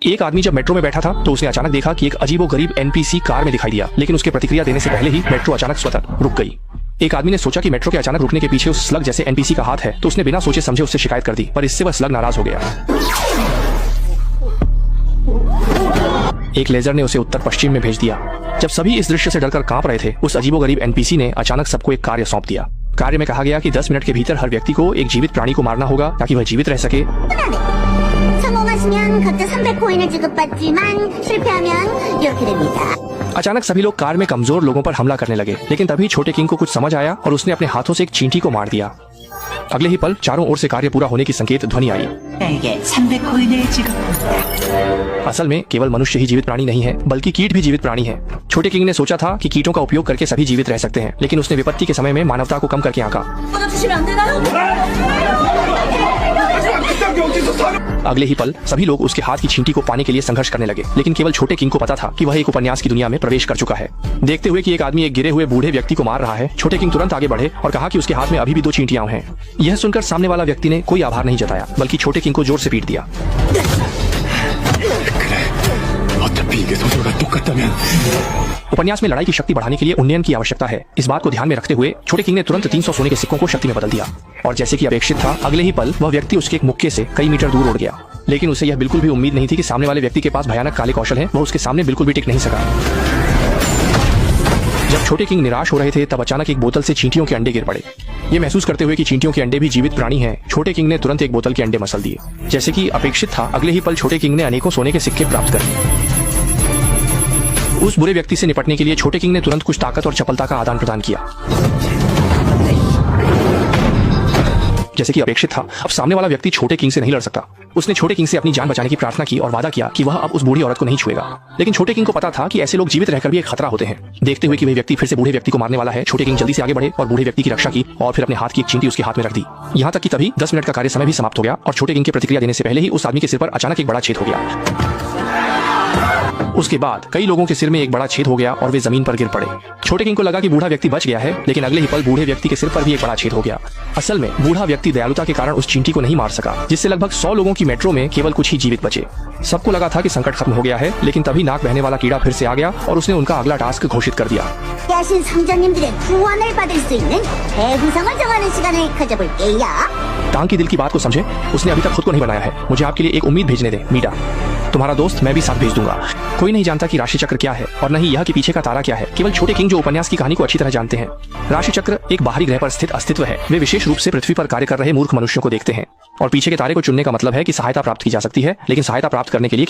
एक आदमी जब मेट्रो में बैठा था तो उसने अचानक देखा कि एक अजीबोगरीब एनपीसी कार में दिखाई दिया, लेकिन उसके प्रतिक्रिया देने से पहले ही मेट्रो अचानक स्वतः रुक गई। एक आदमी ने सोचा कि मेट्रो के अचानक रुकने के पीछे उस स्लग जैसे एनपीसी का हाथ है, तो उसने बिना सोचे समझे उससे शिकायत कर दी, पर इससे वह स्लग नाराज हो गया। एक लेजर ने उसे उत्तर पश्चिम में भेज दिया। जब सभी इस दृश्य से डरकर कांप रहे थे, उस अजीबोगरीब एनपीसी ने अचानक सबको एक कार्य सौंप दिया। कार्य में कहा गया कि 10 मिनट के भीतर हर व्यक्ति को एक जीवित प्राणी को मारना होगा ताकि वह जीवित रह सके। 성공하시면 각자 300코인을 지급받지만 실패하면 이렇게 됩니다. अचानक सभी लोग कार में कमजोर लोगों पर हमला करने लगे, लेकिन तभी छोटे किंग को कुछ समझ आया और उसने अपने हाथों से एक चींटी को मार दिया। अगले ही पल चारों ओर से कार्य पूरा होने की संकेत ध्वनि आई। 300코인을 지급합니다. असल में केवल मनुष्य ही जीवित प्राणी नहीं है, बल्कि कीट भी जीवित प्राणी है। छोटे किंग ने सोचा था कि कीटों का उपयोग करके सभी जीवित रह सकते हैं, लेकिन उसने विपत्ति के समय में मानवता को कम करके आंका। अगले ही पल सभी लोग उसके हाथ की छींटी को पाने के लिए संघर्ष करने लगे, लेकिन केवल छोटे किंग को पता था कि वह एक उपन्यास की दुनिया में प्रवेश कर चुका है। देखते हुए कि एक आदमी एक गिरे हुए बूढ़े व्यक्ति को मार रहा है, छोटे किंग तुरंत आगे बढ़े और कहा कि उसके हाथ में अभी भी 2 चींटियां हैं। यह सुनकर सामने वाला व्यक्ति ने कोई आभार नहीं जताया, बल्कि छोटे किंग को जोर से पीट दिया। उपन्यास में लड़ाई की शक्ति बढ़ाने के लिए उन्नयन की आवश्यकता है। इस बात को ध्यान में रखते हुए छोटे किंग ने तुरंत 300 सोने के सिक्कों को शक्ति में बदल दिया, और जैसे कि अपेक्षित था, अगले ही पल वह व्यक्ति उसके एक मुक्के से कई मीटर दूर उड़ गया। लेकिन उसे यह बिल्कुल भी उम्मीद नहीं थी कि सामने वाले व्यक्ति के पास भयानक काले कौशल है, वह उसके सामने बिल्कुल भी टिक नहीं सका। जब छोटे किंग निराश हो रहे थे, तब अचानक एक बोतल से चींटियों के अंडे गिर पड़े। ये महसूस करते हुए कि चींटियों के अंडे भी जीवित प्राणी हैं, छोटे किंग ने तुरंत एक बोतल के अंडे मसल दिए। जैसे कि अपेक्षित था, अगले ही पल छोटे किंग ने अनेकों सोने के सिक्के प्राप्त कर लिए। उस बुरे व्यक्ति से निपटने के लिए छोटे किंग ने तुरंत कुछ ताकत और चपलता का आदान प्रदान किया। जैसे कि अपेक्षित था, अब सामने वाला व्यक्ति छोटे किंग से नहीं लड़ सकता। उसने छोटे किंग से अपनी जान बचाने की प्रार्थना की और वादा किया कि वह अब उस बूढ़ी औरत को नहीं छुएगा। लेकिन छोटे किंग को पता था कि ऐसे लोग जीवित रहकर भी एक खतरा होते हैं। देखते हुए कि वह व्यक्ति फिर से बूढ़े व्यक्ति को मारने वाला है, छोटे किंग जल्दी से आगे बढ़े और बूढ़े व्यक्ति की रक्षा की और फिर अपने हाथ की एक चींटी उसके हाथ में रख दी। यहाँ तक कि तभी 10 मिनट का कार्य समय भी समाप्त हो गया और छोटे किंग के प्रतिक्रिया देने से पहले ही उस आदमी के सिर पर अचानक एक बड़ा छेद हो गया। उसके बाद कई लोगों के सिर में एक बड़ा छेद हो गया और वे जमीन पर गिर पड़े। छोटे किंग को लगा कि बूढ़ा व्यक्ति बच गया है, लेकिन अगले ही पल बूढ़े व्यक्ति के सिर पर भी एक बड़ा छेद हो गया। असल में बूढ़ा व्यक्ति दयालुता के कारण उस चींटी को नहीं मार सका, जिससे लगभग 100 लोगों की मेट्रो में केवल कुछ ही जीवित बचे। सबको लगा था कि संकट खत्म हो गया है, लेकिन तभी नाक बहने वाला कीड़ा फिर से आ गया और उसने उनका अगला टास्क घोषित कर दिया। 야신 상장님들의 구원을 받을 수 있는 대구상을 정하는 시간을 가져볼게요. टांग की दिल की बात को समझे, उसने अभी तक खुद को नहीं बनाया है। मुझे आपके लिए एक उम्मीद भेजने दे, मीडा। तुम्हारा दोस्त मैं भी साथ भेज दूंगा। कोई नहीं जानता कि राशि चक्र क्या है और न ही यह कि पीछे का तारा क्या है, केवल छोटे किंग जो उपन्यास की कहानी को अच्छी तरह जानते हैं। राशि चक्र एक बाहरी ग्रह पर स्थित अस्तित्व है। वे विशेष रूप से पृथ्वी पर कार्य कर रहे मूर्ख मनुष्यों को देखते हैं और पीछे के तारे को चुनने का मतलब है कि सहायता प्राप्त की जा सकती है, लेकिन सहायता प्राप्त करने के लिए